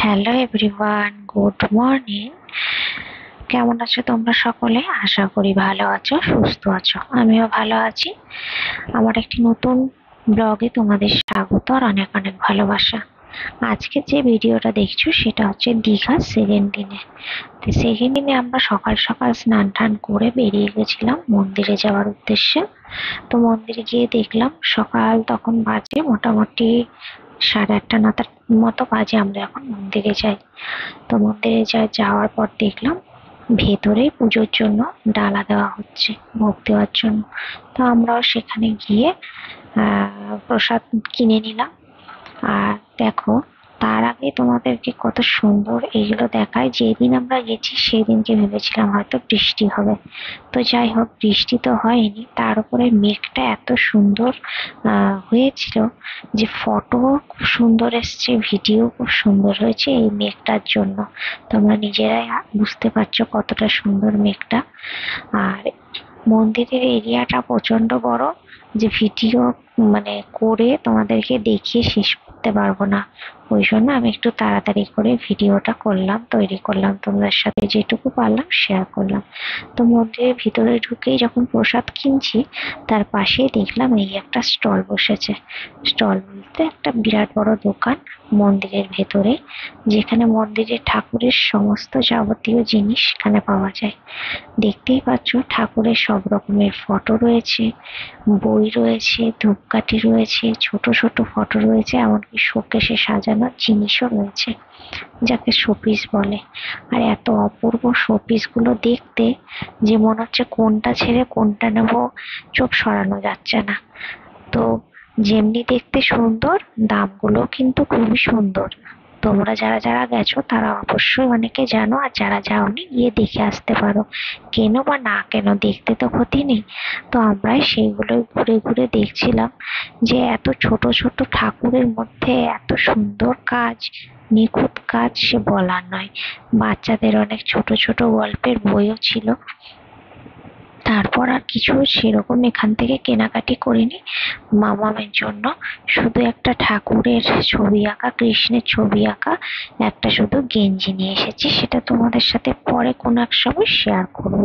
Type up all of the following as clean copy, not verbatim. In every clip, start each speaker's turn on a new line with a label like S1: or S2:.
S1: Hello everyone, good morning. কেমন আছো তোমরা সকলে? আশা করি ভালো আছো, সুস্থ আছো। আমিও ভালো আছি। আমার একটি নতুন ব্লগে তোমাদের স্বাগত আর অনেক অনেক ভালোবাসা। আজকে যে ভিডিওটা দেখছো সেটা হচ্ছে দীঘার সেকেন্ড দিনে। তো সেকেন্ড দিনে আমরা সকাল সকাল স্নান টান করে বেরিয়ে গেছিলাম মন্দিরে যাওয়ার উদ্দেশ্যে। তো মন্দিরে গিয়ে দেখলাম সকাল তখন বাজে মোটামুটি 8:30-9টার মতো বাজে। আমরা এখন মন্দিরে যাই। তো মন্দিরে যাওয়ার পর দেখলাম ভেতরে পুজোর জন্য ডালা দেওয়া হচ্ছে, ভোগ দেওয়ার জন্য। তো আমরাও সেখানে গিয়ে প্রসাদ কিনে নিলাম। আর দেখো, তার আগে তোমাদেরকে কত সুন্দর এইগুলো দেখায়। যেদিন আমরা গেছি সেদিনকে ভেবেছিলাম হয়তো বৃষ্টি হবে, তো যাই হোক বৃষ্টি তো হয়নি। তার উপরে মেঘটা এত সুন্দর হয়েছিল যে ফটো খুব সুন্দর এসছে, ভিডিও খুব সুন্দর হয়েছে এই মেঘটার জন্য। তোমরা নিজেরাই বুঝতে পারছো কতটা সুন্দর মেঘটা। আর মন্দিরের এরিয়াটা প্রচন্ড বড়, যে ভিডিও করে তোমাদেরকে দেখিয়ে শেষ করতে পারবো না। ওই জন্য আমি একটু তাড়াতাড়ি করে ভিডিওটা তৈরি করলাম, তোমাদের সাথে যেটুকু পারলাম শেয়ার করলাম। তো মন্দিরের ভিতরে ঢুকেই যখন প্রসাদ কিনছি, তার পাশেই দেখলাম এই একটা স্টল বসেছে। স্টল বলতে একটা বিরাট বড় দোকান মন্দিরের ভেতরে, যেখানে মন্দিরের ঠাকুরের সমস্ত যাবতীয় জিনিস এখানে পাওয়া যায়। দেখতেই পাচ্ছ ঠাকুরের সব রকমের ফটো রয়েছে, বই রয়েছে, ধূপকাঠি রয়েছে, ছোট ছোট ফটো রয়েছে, এমনকি শোকেসে সাজানো জিনিসও রয়েছে, যাকে শোপিস বলে। আর এত অপূর্ব শোপিস গুলো দেখতে যে মনে হচ্ছে কোনটা ছেড়ে কোনটা নেব চোখ সরানো যাচ্ছে না। তো যেমনি দেখতে সুন্দর, দামগুলো কিন্তু খুবই সুন্দর। তোমরা যারা যারা গেছো তারা অবশ্যই অনেকে জানো, আর যারা যাওনি গিয়ে দেখে আসতে পারো। কেনো বা না কেন, দেখতে তো ক্ষতি নেই। তো আমরাই সেইগুলোই ঘুরে ঘুরে দেখছিলাম যে এত ছোট ছোট ঠাকুরের মধ্যে এত সুন্দর কাজ, নিখুঁত কাজ সে বলার নয়। বাচ্চাদের অনেক ছোট ছোট গল্পের বইও ছিল। তারপর আর কিছু সেরকম এখান থেকে কেনাকাটি করিনি। মামামের জন্য শুধু একটা ঠাকুরের ছবি আঁকা, কৃষ্ণের ছবি আঁকা একটা শুধু গেঞ্জি নিয়ে এসেছি, সেটা তোমাদের সাথে পরে কোনো এক সময় শেয়ার করব।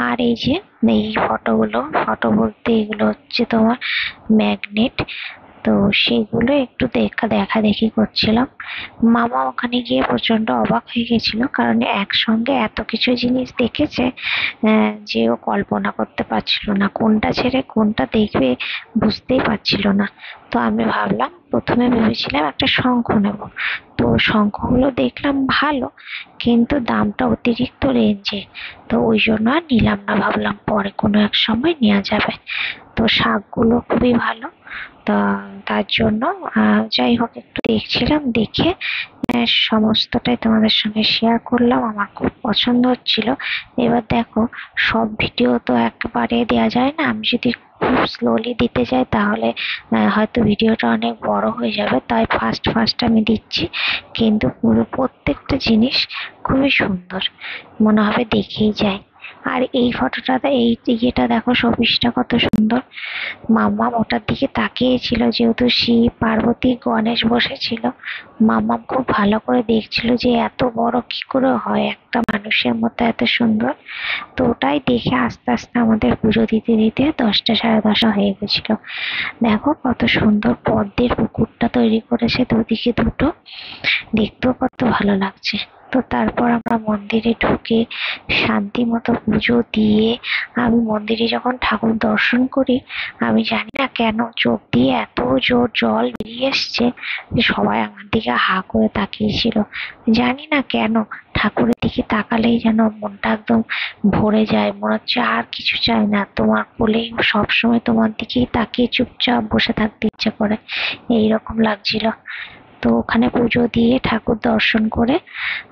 S1: আর এই যে এই ফটো বলতে এগুলো হচ্ছে তোমার ম্যাগনেট। তো সেগুলো একটু দেখা দেখি করছিলাম। মামা ওখানে গিয়ে প্রচন্ড অবাক হয়ে গেছিল, কারণ একসঙ্গে এত কিছু জিনিস দেখেছে যে ও কল্পনা করতে পারছিল না, কোনটা ছেড়ে কোনটা দেখবে বুঝতেই পারছিল না। তো আমি ভাবলাম, প্রথমে ভেবেছিলাম একটা শঙ্খ নেব। তো শঙ্খগুলো দেখলাম ভালো, কিন্তু দামটা অতিরিক্ত রেঞ্জে। তো ওই জন্য আর নিলাম না, ভাবলাম পরে কোনো এক সময় নেওয়া যাবে। তো শাকগুলো খুবই ভালো। তা তার জন্য যাই হোক একটু দেখছিলাম, দেখে সমস্তটাই তোমাদের সঙ্গে শেয়ার করলাম। আমার খুব পছন্দ হচ্ছিল। এবার দেখো, সব ভিডিও তো একবারে দেওয়া যায় না। আমি যদি খুব স্লোলি দিতে যাই তাহলে হয়তো ভিডিওটা অনেক বড় হয়ে যাবে, তাই ফার্স্ট ফার্স্ট আমি দিচ্ছি। কিন্তু পুরো প্রত্যেকটা জিনিস খুবই সুন্দর, মনে হবে দেখেই যাই। আর এই ফটোটা, এই ইয়েটা দেখো, শোপিসটা কত সুন্দর। মাম্মাম ওটার দিকে তাকিয়েছিল, যেহেতু শিব পার্বতী গণেশ বসেছিল। মাম্মাম খুব ভালো করে দেখছিল যে এত বড় কি করে হয়, একটা মানুষের মতো এত সুন্দর। তো ওটাই দেখে আস্তে আস্তে আমাদের পুজো দিতে দিতে 10টা 10:30 হয়ে গেছিল। দেখো কত সুন্দর পদ্মের পুকুরটা তৈরি করেছে, দুদিকে দুটো, দেখতেও কত ভালো লাগছে। তো তারপর আমরা মন্দিরে ঢুকে শান্তি মতো পুজো দিয়ে, আমি মন্দিরে যখন ঠাকুর দর্শন করি, আমি জানি না কেন চোখ দিয়ে এত জোর জল বেরিয়ে এসছে যে সবাই আমার দিকে হা করে তাকিয়েছিল। জানি না কেন ঠাকুরের দিকে তাকালেই যেন মনটা একদম ভরে যায়, মনে হচ্ছে আর কিছু চাই না, তোমার কোলেই সবসময় তোমার দিকেই তাকিয়ে চুপচাপ বসে থাকতে ইচ্ছে করে, এইরকম লাগছিল। তো ওখানে পুজো দিয়ে ঠাকুর দর্শন করে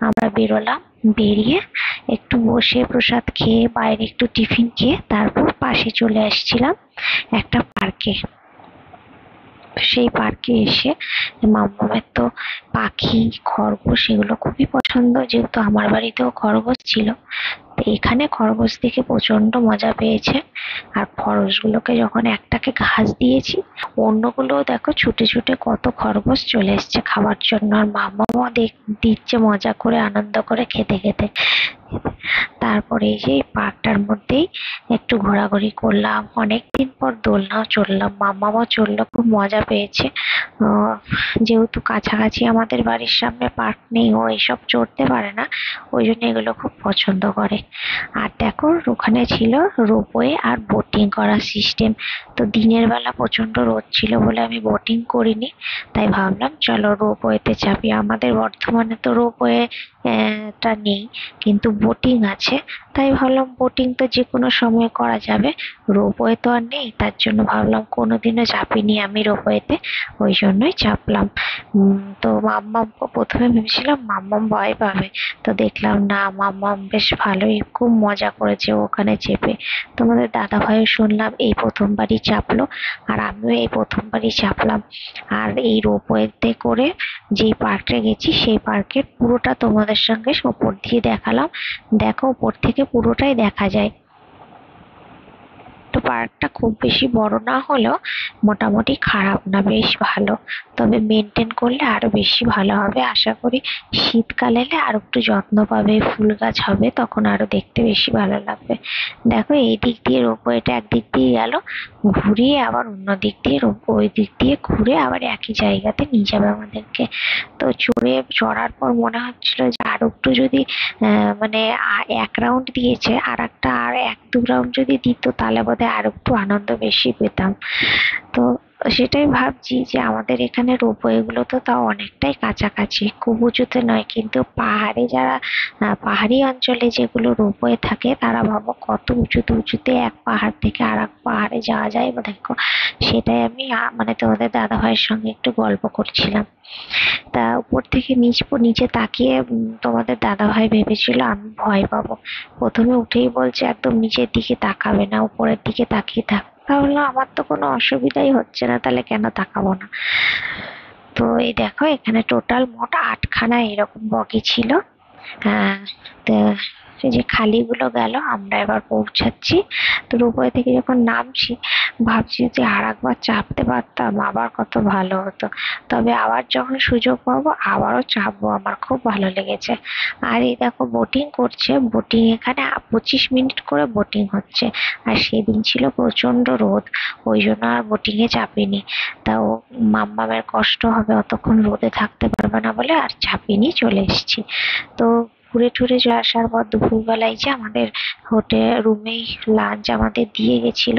S1: আমরা বেরোলাম। বেরিয়ে একটু বসে প্রসাদ খেয়ে, বাইরে একটু টিফিন খেয়ে, তারপর পাশে চলে আসছিলাম একটা পার্কে। সেই পার্কে এসে মামামের তো পাখি, খরগোশ এগুলো খুবই পছন্দ, যেহেতু আমার বাড়িতেও খরগোশ ছিল। তো এখানে খরগোশ দেখে প্রচন্ড মজা পেয়েছে। আর খরগোশগুলোকে যখন একটাকে ঘাস দিয়েছি, অন্যগুলোও দেখো ছুটে ছুটে কত খরগোশ চলে এসছে খাবার জন্য। আর মামাও দিচ্ছে মজা করে, আনন্দ করে খেতে খেতে। তারপরে এই যে পার্কটার মধ্যেই একটু ঘোরাঘুরি করলাম, অনেকদিন পর দোলনাও চড়লাম, মামাও চড়লো, খুব মজা পেয়েছে। যেহেতু কাছাকাছি আমাদের বাড়ির সামনে পার্ক নেই, ও এসব চড়তে পারে না, ওই জন্য এগুলো খুব পছন্দ করে। আর দেখো ওখানে ছিল রোপওয়ে আর বোটিং করার সিস্টেম। তো দিনের বেলা প্রচন্ড রোদ ছিল বলে আমি বোটিং করিনি, তাই ভাবলাম চলো রোপওয়েতে চাপি। আমাদের বর্ধমানে তো রোপওয়ে টা নেই, কিন্তু বোটিং আছে, তাই ভাবলাম বোটিং তো যে কোনো সময় করা যাবে, রোপওয়ে তো আর নেই, তার জন্য ভাবলাম কোনোদিনও চাপিনি আমি রোপওয়েতে, ওই জন্যই চাপলাম। তো মাম্মাম প্রথমে ভেবেছিলাম মাম্মাম ভয় পাবে, তো দেখলাম না, মাম্মাম বেশ ভালোই খুব মজা করেছে ওখানে চেপে। তোমাদের দাদা ভাইও শুনলাম এই প্রথমবারই চাপলো, আর আমিও এই প্রথমবারই চাপলাম। আর এই রোপওয়েতে করে যেই পার্কে গেছি সেই পার্কের পুরোটা তোমাদের সঙ্গে ওপর দিয়ে দেখালাম। দেখো ওপর থেকে পুরোটাই দেখা যায়। তো পার্কটা খুব বেশি বড় না হলেও মোটামুটি খারাপ না, বেশ ভালো। তবে মেনটেন করলে আরো বেশি ভালো হবে আশা করি। শীতকাল এলে আর একটু যত্ন পাবে, ফুল গাছ হবে, তখন আরো দেখতে বেশি ভালো লাগবে। দেখো এই দিক দিয়ে রোপওয়েটা একদিক দিয়ে গেল, ঘুরিয়ে আবার অন্য দিক দিয়ে ওই দিক দিয়ে ঘুরে আবার একই জায়গাতে নিয়ে যাবে আমাদেরকে। তো চড়ার পর মনে হচ্ছিল যে আর একটু যদি মানে এক রাউন্ড দিয়েছে, আর একটা আর এক দু রাউন্ড যদি দিত তাহলে বোধহয় আর একটু আনন্দ বেশি পেতাম। তো সেটাই ভাবছি যে আমাদের এখানে রোপওয়ে গুলো তো তাও অনেকটাই কাছাকাছি, খুব উঁচুতে নয়, কিন্তু পাহাড়ে যারা পাহাড়ি অঞ্চলে যেগুলো রোপওয়ে থাকে তারা ভাবো কত উঁচুতে উঁচুতে এক পাহাড় থেকে আর এক পাহাড়ে যাওয়া যায়। দেখো সেটাই আমি মানে তোমাদের দাদা ভাইয়ের সঙ্গে একটু গল্প করছিলাম। তা উপর থেকে নিচে তাকিয়ে তোমাদের দাদা ভাই ভেবেছিল আমি ভয় পাবো। প্রথমে উঠেই বলছে একদম নিচের দিকে তাকাবে না, উপরের দিকে তাকিয়ে থাক। তাহলে আমার তো কোনো অসুবিধাই হচ্ছে না, তাহলে কেন তাকাবো না। তো এই দেখো এখানে টোটাল মোট 8খানা এরকম বগি ছিল। হ্যাঁ, তো এই যে খালিগুলো গেল, আমরা এবার পৌঁছাচ্ছি। তো রোপওয়ে থেকে যখন নামছি ভাবছি যে আর একবার চাপতে পারতাম আবার কত ভালো হতো। তবে আবার যখন সুযোগ পাবো আবারও চাপবো, আমার খুব ভালো লেগেছে। আর এই দেখো বোটিং করছে, বোটিং এখানে 25 মিনিট করে বোটিং হচ্ছে। আর সেদিন ছিল প্রচন্ড রোদ, ওই জন্য আর বোটিং এ চাপিনি। তাও মাম্মামের কষ্ট হবে, অতক্ষণ রোদে থাকতে পারবে না বলে আর চাপিনি, চলে এসেছি। তো ঘুরে টুরে আসার পর দুপুরবেলায় যে আমাদের হোটেল রুমেই লাঞ্চ আমাদের দিয়ে গেছিল,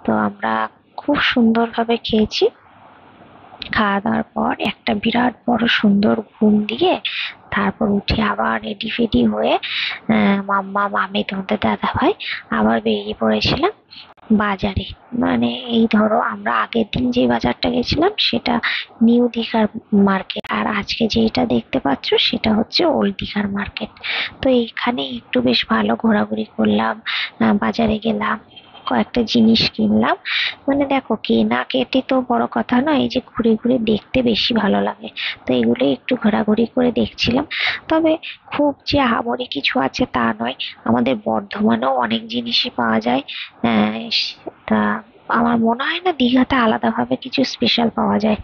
S1: তো আমরা খুব সুন্দরভাবে খেয়েছি। খাওয়া দাওয়ার পর একটা বিরাট বড় সুন্দর ঘুম দিয়ে তারপর উঠে আবার রেডি ফেডি হয়ে মাম্মা মামি তোমাদের দাদা ভাই আবার বেরিয়ে পড়েছিলাম বাজারে। মানে এই ধরো আমরা আগের দিন যে বাজারটা গেছিলাম সেটা নিউ দীঘার মার্কেট, আর আজকে যেটা দেখতে পাচ্ছ সেটা হচ্ছে ওল্ড দীঘার মার্কেট। তো এইখানে একটু বেশ ভালো ঘোরাঘুরি করলাম, বাজারে গেলাম, কয়েকটা জিনিস কিনলাম। মানে দেখো কেনাকাটি তো বড় কথা নয়, এই যে ঘুরে ঘুরে দেখতে বেশি ভালো লাগে, তো এগুলোই একটু ঘোরাঘুরি করে দেখছিলাম। তবে খুব যে আহামরি কিছু আছে তা নয়, আমাদের বর্ধমানেও অনেক জিনিসই পাওয়া যায়। তা আমার মনে হয় না দীঘাতে আলাদাভাবে কিছু স্পেশাল পাওয়া যায়।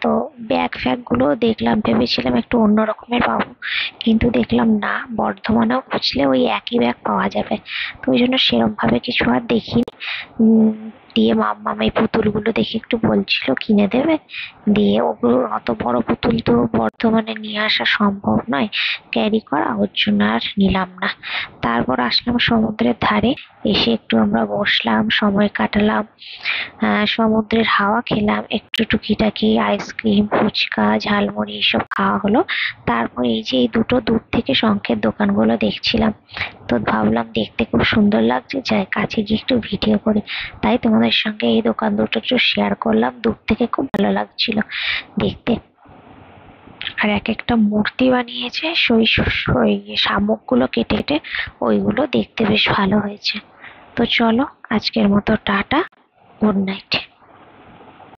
S1: তো ব্যাগ ফ্যাগ গুলো দেখলাম, ভেবেছিলাম একটু অন্য রকমের পাবো, কিন্তু দেখলাম না, বর্ধমানেও খুঁজলে ওই একই ব্যাগ পাওয়া যাবে। তো ওই জন্য সেরম ভাবে কিছু আর দেখিনি। দিয়ে মাম্মাম এই পুতুলগুলো দেখে একটু বলছিল কিনে দেবে, দিয়ে ওগুলো অত বড় পুতুল তো বর্ধমানে নিয়ে আসা সম্ভব নয় ক্যারি করা, ওর জন্য আর নিলাম না। তারপর আসলাম সমুদ্রের ধারে, এসে একটু আমরা বসলাম, সময় কাটালাম, সমুদ্রের হাওয়া খেলাম, একটু টুকিটাকি আইসক্রিম ফুচকা ঝালমুড়ি এসব খাওয়া হলো। তারপর এই যে এই দুটো দূর থেকে শঙ্খের দোকানগুলো দেখছিলাম, তো ভাবলাম দেখতে খুব সুন্দর লাগছে, যাই কাছে গিয়ে একটু ভিডিও করি, তাই তোমাদের সঙ্গে এই দোকান দুটো একটু শেয়ার করলাম। দূর থেকে খুব ভালো লাগছিল দেখতে। আর এক একটা মূর্তি বানিয়েছে ওই শামুক গুলো কেটে কেটে, ওইগুলো দেখতে বেশ ভালো হয়েছে। তো চলো আজকের মতো টাটা, গুড নাইট।